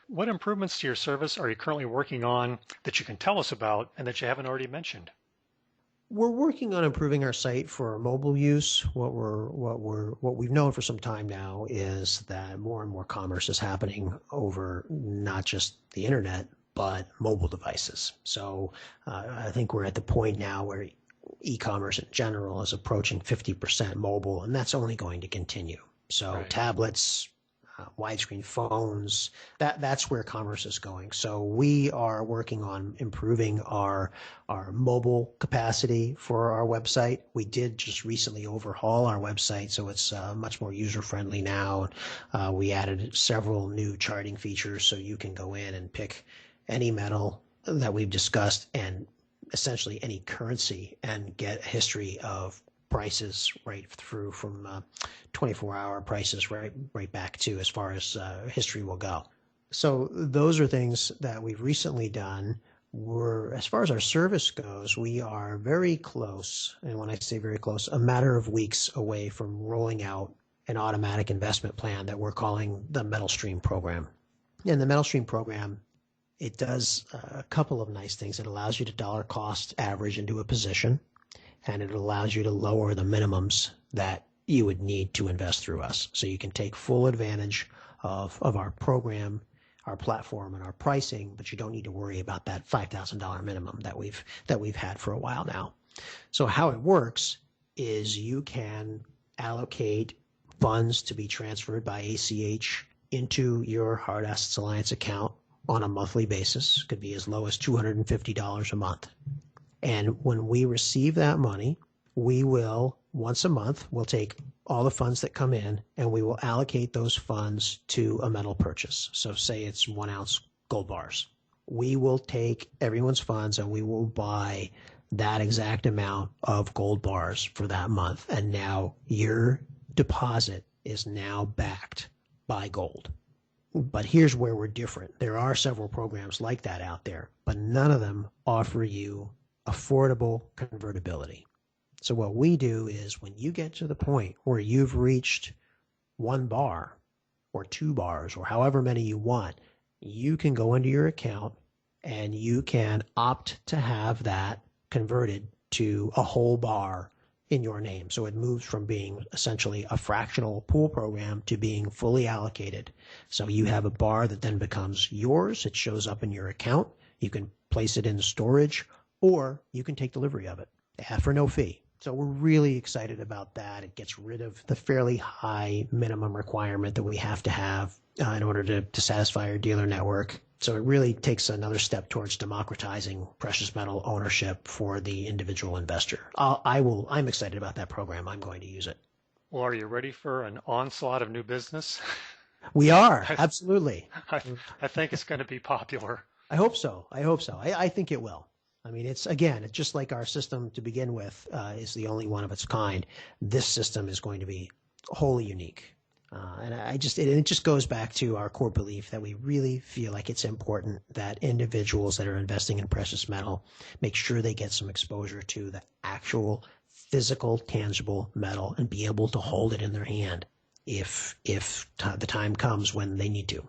What improvements to your service are you currently working on that you can tell us about and that you haven't already mentioned? We're working on improving our site for mobile use. What we've known for some time now is that more and more commerce is happening over not just the internet, but mobile devices. So I think we're at the point now where e-commerce in general is approaching 50% mobile, and that's only going to continue. So Right. tablets, widescreen phones, that's where commerce is going. So we are working on improving our mobile capacity for our website. We did just recently overhaul our website, so it's much more user friendly now. We added several new charting features, so you can go in and pick any metal that we've discussed and essentially any currency and get a history of prices right through from 24-hour prices right back to as far as history will go. So those are things that we've recently done. As far as our service goes, we are very close, and when I say very close, a matter of weeks away from rolling out an automatic investment plan that we're calling the MetalStream program. And the MetalStream program, it does a couple of nice things. It allows you to dollar cost average into a position, and it allows you to lower the minimums that you would need to invest through us. So you can take full advantage of our program, our platform, and our pricing, but you don't need to worry about that $5,000 minimum that we've had for a while now. So how it works is you can allocate funds to be transferred by ACH into your Hard Assets Alliance account on a monthly basis. It could be as low as $250 a month. And when we receive that money, we will, once a month, we'll take all the funds that come in and we will allocate those funds to a metal purchase. So say it's 1 ounce gold bars. We will take everyone's funds and we will buy that exact amount of gold bars for that month. And now your deposit is now backed by gold. But here's where we're different. There are several programs like that out there, but none of them offer you affordable convertibility. So what we do is when you get to the point where you've reached 1 bar or 2 bars or however many you want, you can go into your account and you can opt to have that converted to a whole bar in your name. So it moves from being essentially a fractional pool program to being fully allocated. So you have a bar that then becomes yours. It shows up in your account. You can place it in storage, or you can take delivery of it for no fee. So we're really excited about that. It gets rid of the fairly high minimum requirement that we have to have in order to satisfy our dealer network. So it really takes another step towards democratizing precious metal ownership for the individual investor. I'm excited about that program. I'm going to use it. Well, are you ready for an onslaught of new business? We are, I, absolutely. I, I think it's going to be popular. I hope so. I think it will. I mean, it's just like our system to begin with is the only one of its kind. This system is going to be wholly unique. And it just goes back to our core belief that we really feel like it's important that individuals that are investing in precious metal make sure they get some exposure to the actual physical, tangible metal and be able to hold it in their hand if the time comes when they need to.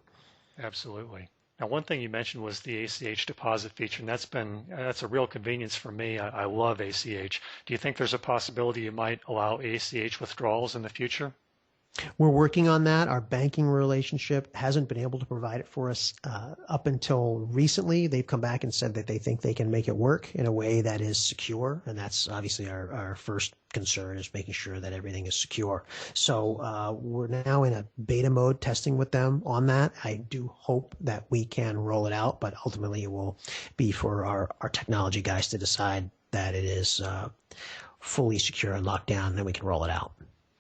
Absolutely. Now, one thing you mentioned was the ACH deposit feature, and that's a real convenience for me. I love ACH. Do you think there's a possibility you might allow ACH withdrawals in the future? We're working on that. Our banking relationship hasn't been able to provide it for us up until recently. They've come back and said that they think they can make it work in a way that is secure, and that's obviously our first concern is making sure that everything is secure. So we're now in a beta mode testing with them on that. I do hope that we can roll it out, but ultimately it will be for our technology guys to decide that it is fully secure and locked down, and then we can roll it out.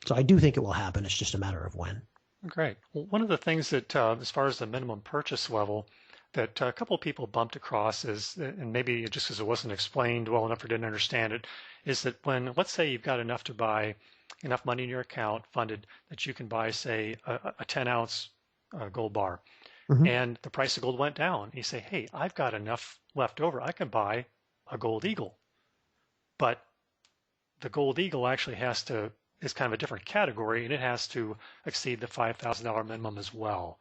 So I do think it will happen. It's just a matter of when. Great. Well, one of the things that, as far as the minimum purchase level, that a couple of people bumped across is, and maybe just because it wasn't explained well enough or didn't understand it, is that when, let's say you've got enough to buy, enough money in your account funded that you can buy, say, a 10-ounce gold bar, and the price of gold went down. You say, hey, I've got enough left over. I can buy a gold eagle. But the gold eagle actually is kind of a different category, and it has to exceed the $5,000 minimum as well.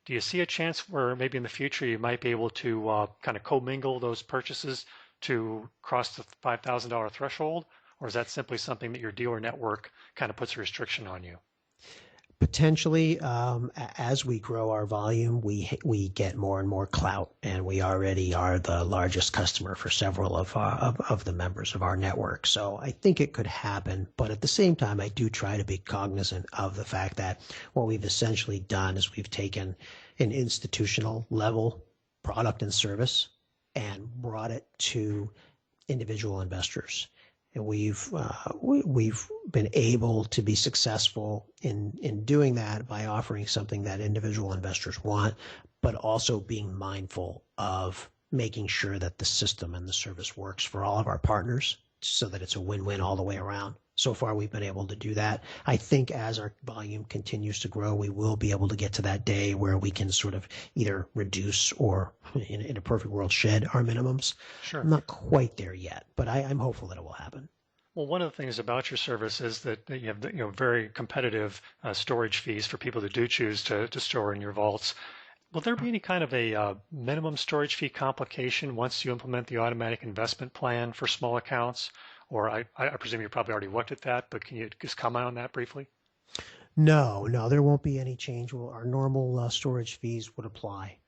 Do you see a chance where maybe in the future you might be able to kind of commingle those purchases to cross the $5,000 threshold? Or is that simply something that your dealer network kind of puts a restriction on you? Potentially, as we grow our volume, we get more and more clout, and we already are the largest customer for several of the members of our network. So I think it could happen, but at the same time, I do try to be cognizant of the fact that what we've essentially done is we've taken an institutional level product and service and brought it to individual investors. And we've been able to be successful in doing that by offering something that individual investors want, but also being mindful of making sure that the system and the service works for all of our partners so that it's a win-win all the way around. So far, we've been able to do that. I think as our volume continues to grow, we will be able to get to that day where we can sort of either reduce or, in a perfect world, shed our minimums. Sure. I'm not quite there yet, but I'm hopeful that it will happen. Well, one of the things about your service is that you have very competitive storage fees for people that do choose to store in your vaults. Will there be any kind of a minimum storage fee complication once you implement the automatic investment plan for small accounts? Or I presume you probably already looked at that, but can you just comment on that briefly? No, there won't be any change. Our normal storage fees would apply.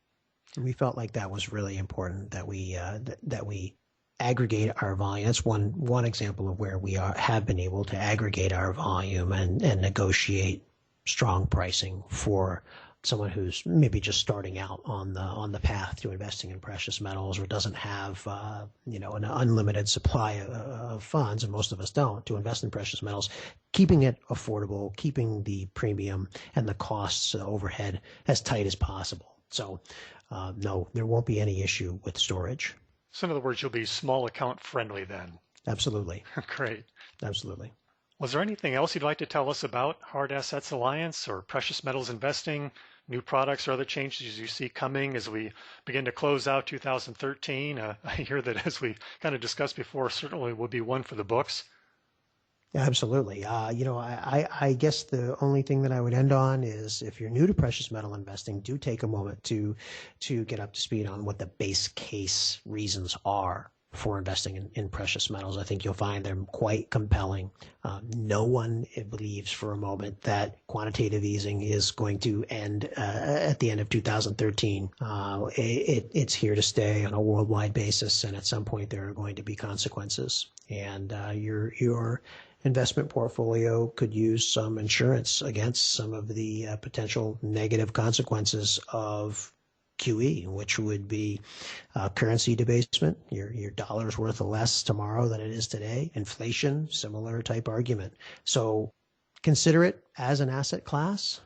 We felt like that was really important that we aggregate our volume. That's one example of where we have been able to aggregate our volume and negotiate strong pricing for someone who's maybe just starting out on the path to investing in precious metals or doesn't have an unlimited supply of funds, and most of us don't, to invest in precious metals. Keeping it affordable, keeping the premium and the costs overhead as tight as possible. So no, there won't be any issue with storage. So in other words, you'll be small account friendly then. Absolutely. Great. Absolutely. Was there anything else you'd like to tell us about Hard Assets Alliance or precious metals investing, new products or other changes you see coming as we begin to close out 2013? I hear that, as we kind of discussed before, certainly will be one for the books. Absolutely. I guess the only thing that I would end on is if you're new to precious metal investing, do take a moment to get up to speed on what the base case reasons are for investing in precious metals. I think you'll find them quite compelling. No one believes for a moment that quantitative easing is going to end at the end of 2013. It's here to stay on a worldwide basis, and at some point there are going to be consequences. And your investment portfolio could use some insurance against some of the potential negative consequences of QE, which would be currency debasement. Your dollar's worth less tomorrow than it is today. Inflation, similar type argument. So consider it as an asset class.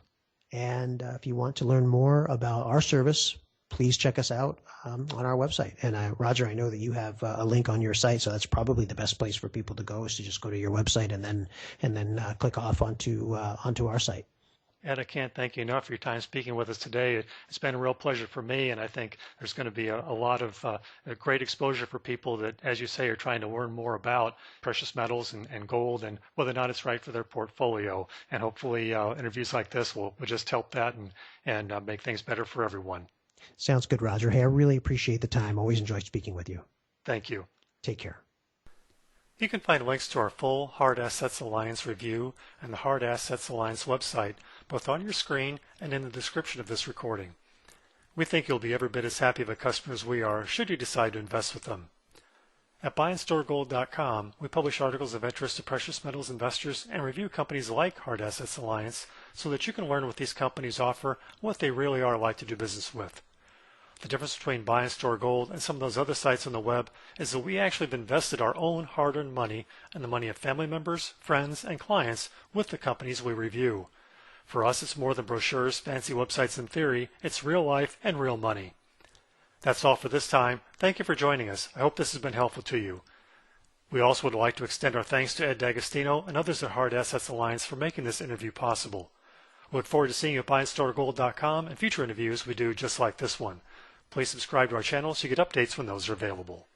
And if you want to learn more about our service, please check us out on our website. And Roger, I know that you have a link on your site, so that's probably the best place for people to go, is to just go to your website and then click off onto our site. Ed, I can't thank you enough for your time speaking with us today. It's been a real pleasure for me, and I think there's going to be a lot of great exposure for people that, as you say, are trying to learn more about precious metals and gold and whether or not it's right for their portfolio. And hopefully interviews like this will just help that and make things better for everyone. Sounds good, Roger. Hey, I really appreciate the time. Always enjoy speaking with you. Thank you. Take care. You can find links to our full Hard Assets Alliance review and the Hard Assets Alliance website both on your screen and in the description of this recording. We think you'll be every bit as happy of a customer as we are should you decide to invest with them. At BuyAndStoreGold.com, we publish articles of interest to precious metals investors and review companies like Hard Assets Alliance so that you can learn what these companies offer and what they really are like to do business with. The difference between BuyAndStoreGold and some of those other sites on the web is that we actually have invested our own hard-earned money and the money of family members, friends, and clients with the companies we review. For us, it's more than brochures, fancy websites in theory. It's real life and real money. That's all for this time. Thank you for joining us. I hope this has been helpful to you. We also would like to extend our thanks to Ed D'Agostino and others at Hard Assets Alliance for making this interview possible. We look forward to seeing you at BuyAndStoreGold.com and future interviews we do just like this one. Please subscribe to our channel so you get updates when those are available.